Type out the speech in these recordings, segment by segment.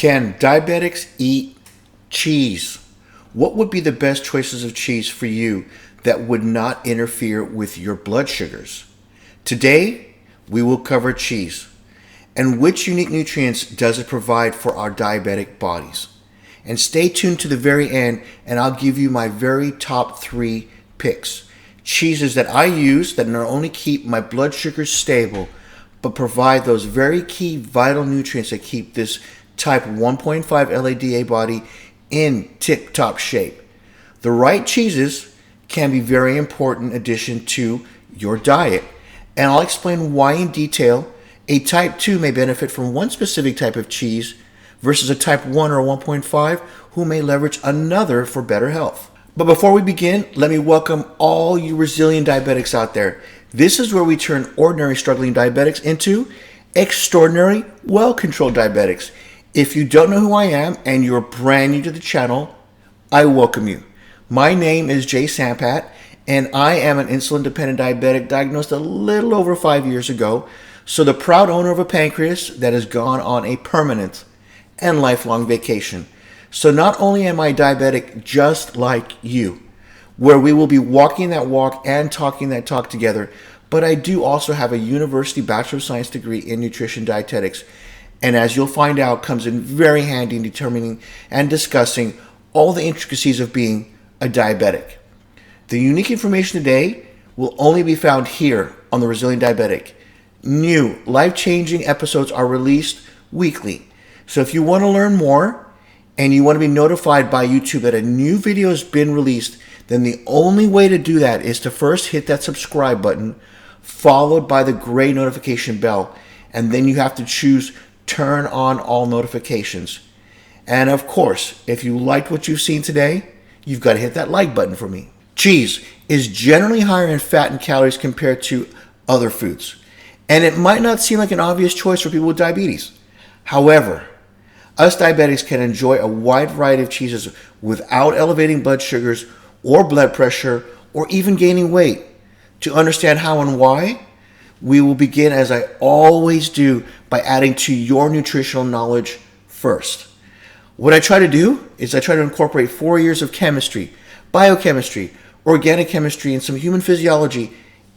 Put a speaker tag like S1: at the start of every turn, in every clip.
S1: Can diabetics eat cheese? What would be the best choices of cheese for you that would not interfere with your blood sugars? Today, we will cover cheese and which unique nutrients does it provide for our diabetic bodies. And stay tuned to the very end, and I'll give you my very top 3 picks. Cheeses that I use that not only keep my blood sugars stable, but provide those very key vital nutrients that keep this type 1.5 LADA body in tip-top shape. The right cheeses can be very important addition to your diet, and I'll explain why in detail. A type 2 may benefit from one specific type of cheese versus a type 1 or 1.5 who may leverage another for better health. But before we begin, let me welcome all you resilient diabetics out there. This is where we turn ordinary struggling diabetics into extraordinary, well-controlled diabetics. If you don't know who I am and you're brand new to the channel, I welcome you. My name is Jay Sampat, and I am an insulin-dependent diabetic diagnosed a little over 5 years ago, so the proud owner of a pancreas that has gone on a permanent and lifelong vacation. So not only am I diabetic just like you, where we will be walking that walk and talking that talk together, but I do also have a university Bachelor of Science degree in nutrition dietetics, and as you'll find out, comes in very handy in determining and discussing all the intricacies of being a diabetic. The unique information today will only be found here on The Resilient Diabetic. New, life-changing episodes are released weekly. So if you want to learn more and you want to be notified by YouTube that a new video has been released, then the only way to do that is to first hit that subscribe button, followed by the gray notification bell, and then you have to choose turn on all notifications. And of course, if you liked what you've seen today, you've got to hit that like button for me. Cheese is generally higher in fat and calories compared to other foods, and it might not seem like an obvious choice for people with diabetes. However, us diabetics can enjoy a wide variety of cheeses without elevating blood sugars or blood pressure or even gaining weight. To understand how and why, we will begin, as I always do, by adding to your nutritional knowledge first. What I try to do is I try to incorporate 4 years of chemistry, biochemistry, organic chemistry, and some human physiology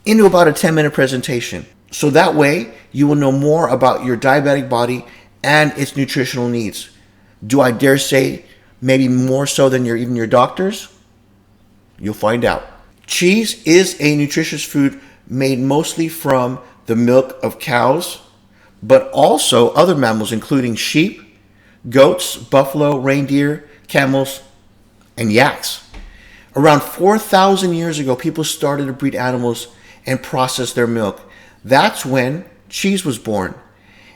S1: into about a 10-minute presentation. So that way, you will know more about your diabetic body and its nutritional needs. Do I dare say maybe more so than even your doctors? You'll find out. Cheese is a nutritious food made mostly from the milk of cows, but also other mammals including sheep, goats, buffalo, reindeer, camels, and yaks. Around 4,000 years ago, people started to breed animals and process their milk. That's when cheese was born.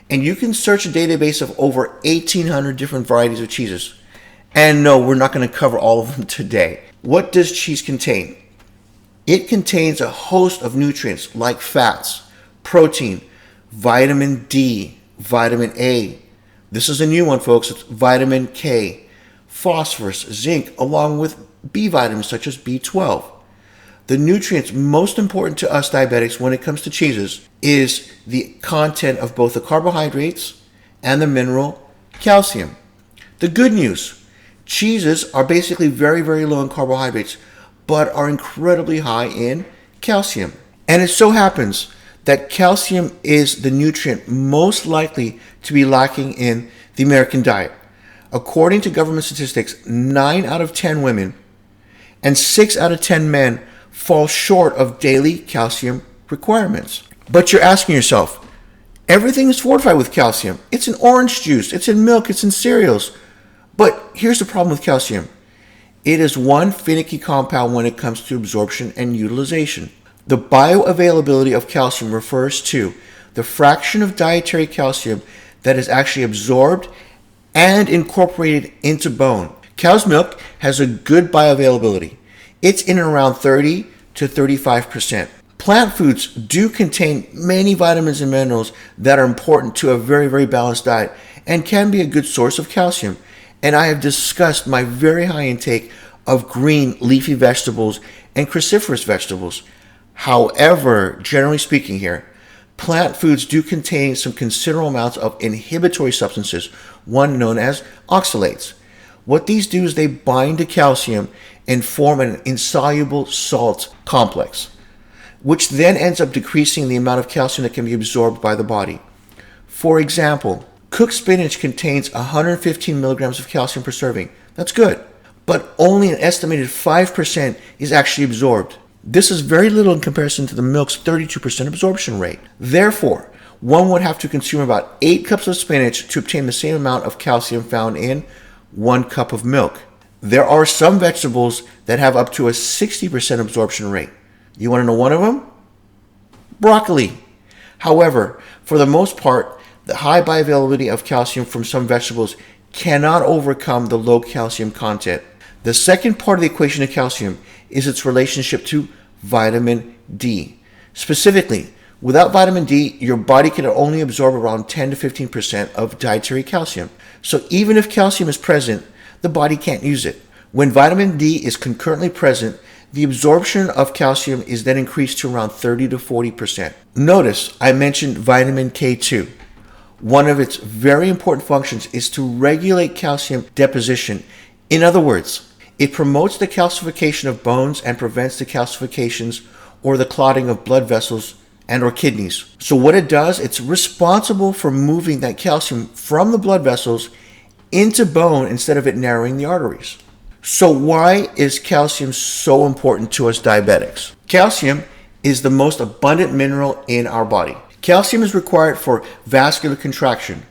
S1: And you can search a database of over 1,800 different varieties of cheeses. And no, we're not going to cover all of them today. What does cheese contain? It contains a host of nutrients like fats, protein, vitamin D, vitamin A. This is a new one, folks. It's vitamin K, phosphorus, zinc, along with B vitamins such as B12. The nutrients most important to us diabetics when it comes to cheeses is the content of both the carbohydrates and the mineral calcium. The good news, cheeses are basically very, very low in carbohydrates, but are incredibly high in calcium. And it so happens that calcium is the nutrient most likely to be lacking in the American diet. According to government statistics, 9 out of 10 women and 6 out of 10 men fall short of daily calcium requirements. But you're asking yourself, everything is fortified with calcium. It's in orange juice, it's in milk, it's in cereals. But here's the problem with calcium. It is one finicky compound when it comes to absorption and utilization. The bioavailability of calcium refers to the fraction of dietary calcium that is actually absorbed and incorporated into bone. Cow's milk has a good bioavailability. It's in around 30 to 35%. Plant foods do contain many vitamins and minerals that are important to a very, very balanced diet and can be a good source of calcium. And I have discussed my very high intake of green leafy vegetables and cruciferous vegetables. However, generally speaking here, plant foods do contain some considerable amounts of inhibitory substances, one known as oxalates. What these do is they bind to calcium and form an insoluble salt complex, which then ends up decreasing the amount of calcium that can be absorbed by the body. For example, cooked spinach contains 115 milligrams of calcium per serving. That's good, but only an estimated 5% is actually absorbed. This is very little in comparison to the milk's 32% absorption rate. Therefore, one would have to consume about 8 cups of spinach to obtain the same amount of calcium found in 1 cup of milk. There are some vegetables that have up to a 60% absorption rate. You want to know one of them? Broccoli. However, for the most part, the high bioavailability of calcium from some vegetables cannot overcome the low calcium content. The second part of the equation of calcium is its relationship to vitamin D. Specifically, without vitamin D, your body can only absorb around 10 to 15% of dietary calcium. So even if calcium is present, the body can't use it. When vitamin D is concurrently present, the absorption of calcium is then increased to around 30 to 40%. Notice I mentioned vitamin K2. One of its very important functions is to regulate calcium deposition. In other words, it promotes the calcification of bones and prevents the calcifications or the clotting of blood vessels and or kidneys. So what it does, it's responsible for moving that calcium from the blood vessels into bone instead of it narrowing the arteries. So why is calcium so important to us diabetics? Calcium is the most abundant mineral in our body. Calcium is required for vascular contraction,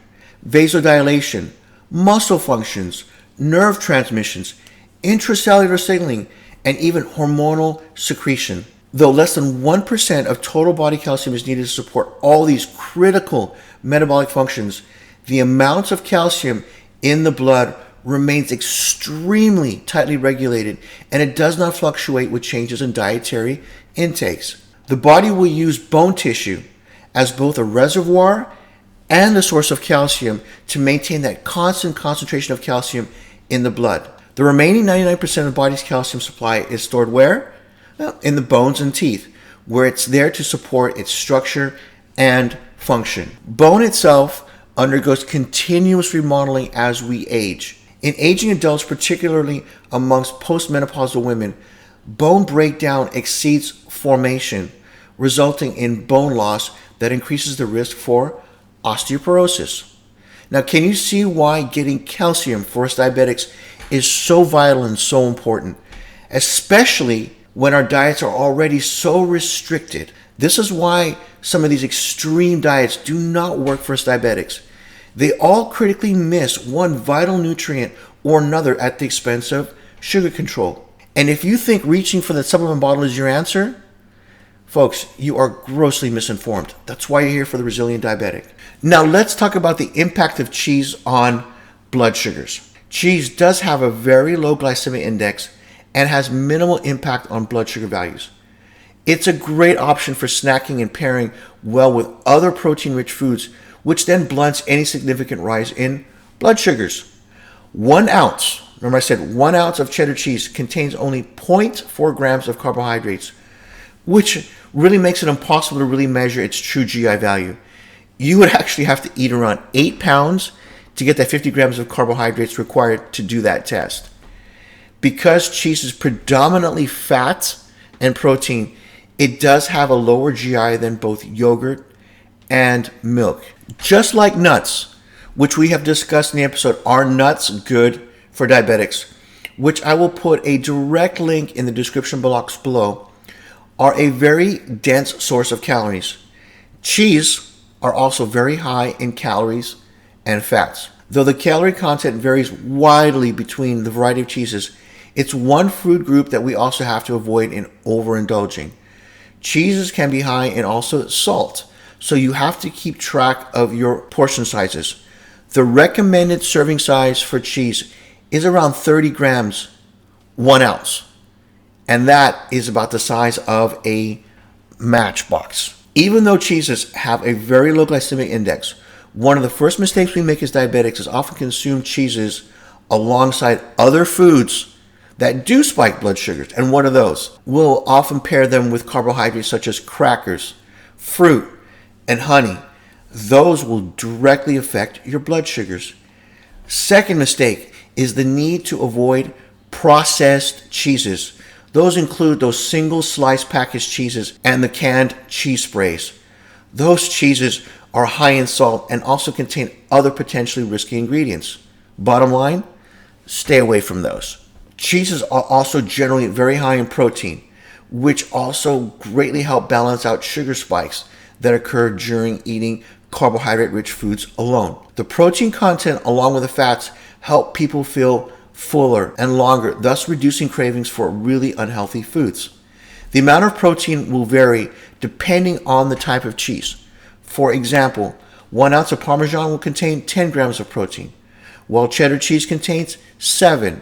S1: vasodilation, muscle functions, nerve transmissions, intracellular signaling, and even hormonal secretion. Though less than 1% of total body calcium is needed to support all these critical metabolic functions, the amounts of calcium in the blood remains extremely tightly regulated, and it does not fluctuate with changes in dietary intakes. The body will use bone tissue as both a reservoir and a source of calcium to maintain that constant concentration of calcium in the blood. The remaining 99% of the body's calcium supply is stored where? Well, in the bones and teeth, where it's there to support its structure and function. Bone itself undergoes continuous remodeling as we age. In aging adults, particularly amongst postmenopausal women, bone breakdown exceeds formation, resulting in bone loss that increases the risk for osteoporosis. Now, can you see why getting calcium for us diabetics is so vital and so important, especially when our diets are already so restricted? This is why some of these extreme diets do not work for us diabetics. They all critically miss one vital nutrient or another at the expense of sugar control. And if you think reaching for the supplement bottle is your answer, folks, you are grossly misinformed. That's why you're here for the Resilient Diabetic. Now let's talk about the impact of cheese on blood sugars. Cheese does have a very low glycemic index and has minimal impact on blood sugar values. It's a great option for snacking and pairing well with other protein-rich foods, which then blunts any significant rise in blood sugars. 1 ounce, remember I said 1 ounce of cheddar cheese contains only 0.4 grams of carbohydrates, which really makes it impossible to really measure its true GI value. You would actually have to eat around 8 pounds to get that 50 grams of carbohydrates required to do that test. Because cheese is predominantly fat and protein, it does have a lower GI than both yogurt and milk. Just like nuts, which we have discussed in the episode, Are Nuts Good for Diabetics?, which I will put a direct link in the description box below, are a very dense source of calories. Cheese are also very high in calories and fats. Though the calorie content varies widely between the variety of cheeses, it's one food group that we also have to avoid in overindulging. Cheeses can be high in also salt, so you have to keep track of your portion sizes. The recommended serving size for cheese is around 30 grams, 1 ounce. And that is about the size of a matchbox. Even though cheeses have a very low glycemic index, one of the first mistakes we make as diabetics is often consume cheeses alongside other foods that do spike blood sugars. And what are those? We'll often pair them with carbohydrates such as crackers, fruit, and honey. Those will directly affect your blood sugars. Second mistake is the need to avoid processed cheeses. Those include those single slice packaged cheeses and the canned cheese sprays. Those cheeses are high in salt and also contain other potentially risky ingredients. Bottom line, stay away from those. Cheeses are also generally very high in protein, which also greatly help balance out sugar spikes that occur during eating carbohydrate-rich foods alone. The protein content along with the fats help people feel fuller and longer, thus reducing cravings for really unhealthy foods. The amount of protein will vary depending on the type of cheese. For example, 1 ounce of Parmesan will contain 10 grams of protein, while cheddar cheese contains 7.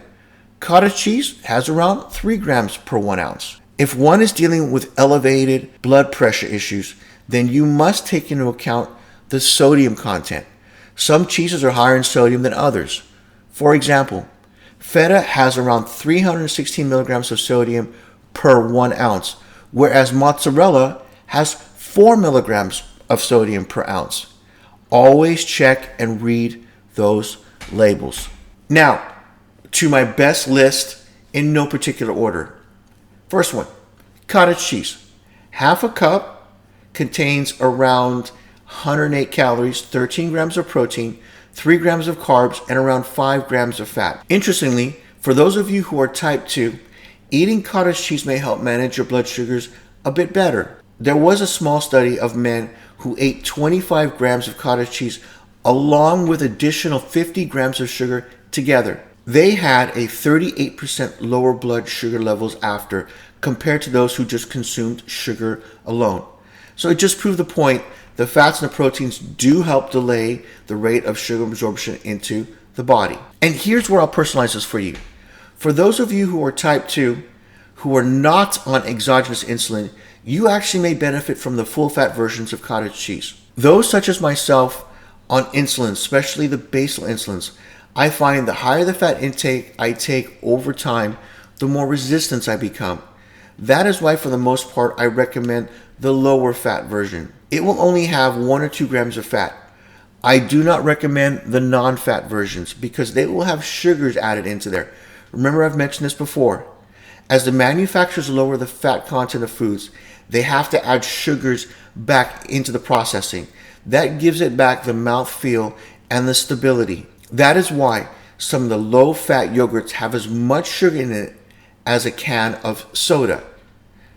S1: Cottage cheese has around 3 grams per 1 ounce. If one is dealing with elevated blood pressure issues, then you must take into account the sodium content. Some cheeses are higher in sodium than others. For example, feta has around 316 milligrams of sodium per 1 ounce, whereas mozzarella has 4 milligrams of sodium per ounce. Always check and read those labels. Now, to my best list in no particular order. First one, cottage cheese. Half a cup contains around 108 calories, 13 grams of protein, 3 grams of carbs, and around 5 grams of fat. Interestingly, for those of you who are type 2, eating cottage cheese may help manage your blood sugars a bit better. There was a small study of men who ate 25 grams of cottage cheese along with additional 50 grams of sugar together. They had a 38% lower blood sugar levels after compared to those who just consumed sugar alone. So it just proved the point. The fats and the proteins do help delay the rate of sugar absorption into the body. And here's where I'll personalize this for you. For those of you who are type 2, who are not on exogenous insulin, you actually may benefit from the full-fat versions of cottage cheese. Those such as myself on insulin, especially the basal insulins, I find the higher the fat intake I take over time, the more resistant I become. That is why for the most part I recommend the lower fat version. It will only have 1 or 2 grams of fat. I do not recommend the non-fat versions because they will have sugars added into there. Remember, I've mentioned this before. As the manufacturers lower the fat content of foods, they have to add sugars back into the processing. That gives it back the mouthfeel and the stability. That is why some of the low-fat yogurts have as much sugar in it as a can of soda.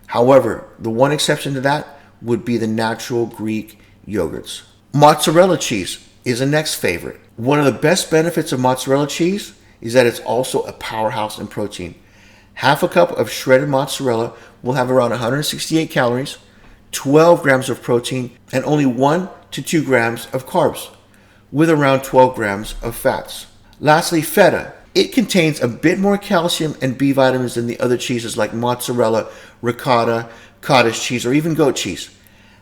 S1: However, the one exception to that would be the natural Greek yogurts. Mozzarella cheese is the next favorite. One of the best benefits of mozzarella cheese is that it's also a powerhouse in protein. Half a cup of shredded mozzarella will have around 168 calories, 12 grams of protein, and only 1 to 2 grams of carbs, with around 12 grams of fats. Lastly, feta. It contains a bit more calcium and B vitamins than the other cheeses like mozzarella, ricotta, cottage cheese, or even goat cheese.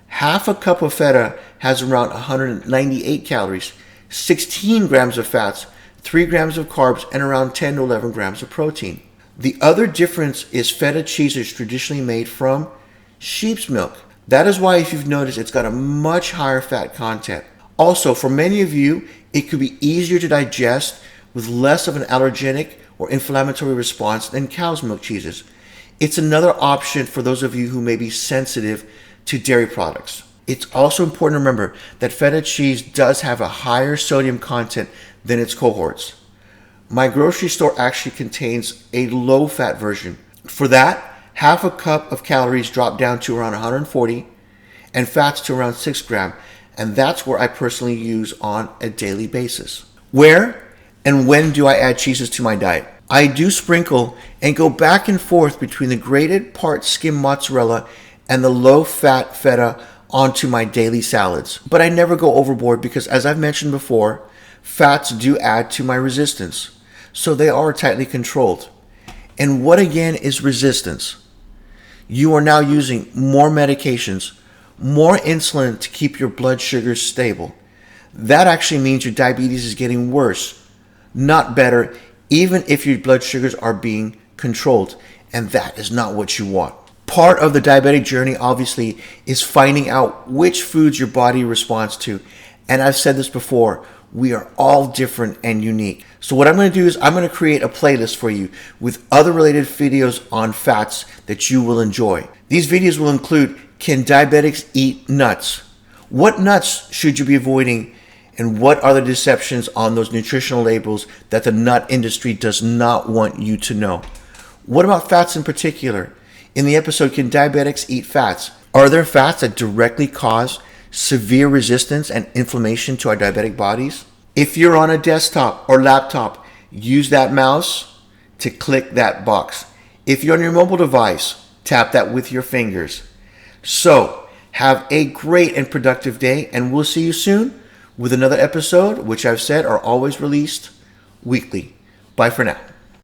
S1: Half a cup of feta has around 198 calories, 16 grams of fats, 3 grams of carbs, and around 10 to 11 grams of protein. The other difference is feta cheese is traditionally made from sheep's milk. That is why, if you've noticed, it's got a much higher fat content. Also, for many of you, it could be easier to digest with less of an allergenic or inflammatory response than cow's milk cheeses. It's another option for those of you who may be sensitive to dairy products. It's also important to remember that feta cheese does have a higher sodium content than its cohorts. My grocery store actually contains a low-fat version. For that, half a cup of calories drop down to around 140 and fats to around 6 grams, and that's where I personally use on a daily basis. Where and when do I add cheeses to my diet? I do sprinkle and go back and forth between the grated part skim mozzarella and the low-fat feta onto my daily salads. But I never go overboard because, as I've mentioned before, fats do add to my resistance. So they are tightly controlled. And what again is resistance? You are now using more medications, more insulin to keep your blood sugars stable. That actually means your diabetes is getting worse, not better, even if your blood sugars are being controlled. And that is not what you want. part of the diabetic journey, obviously, is finding out which foods your body responds to. And I've said this before, we are all different and unique. So what I'm going to do is I'm going to create a playlist for you with other related videos on fats that you will enjoy. These videos will include, can diabetics eat nuts? What nuts should you be avoiding? And what are the deceptions on those nutritional labels that the nut industry does not want you to know? What about fats in particular? In the episode, can diabetics eat fats? Are there fats that directly cause severe resistance and inflammation to our diabetic bodies? If you're on a desktop or laptop, use that mouse to click that box. If you're on your mobile device, tap that with your fingers. So, have a great and productive day, and we'll see you soon with another episode, which I've said are always released weekly. Bye for now.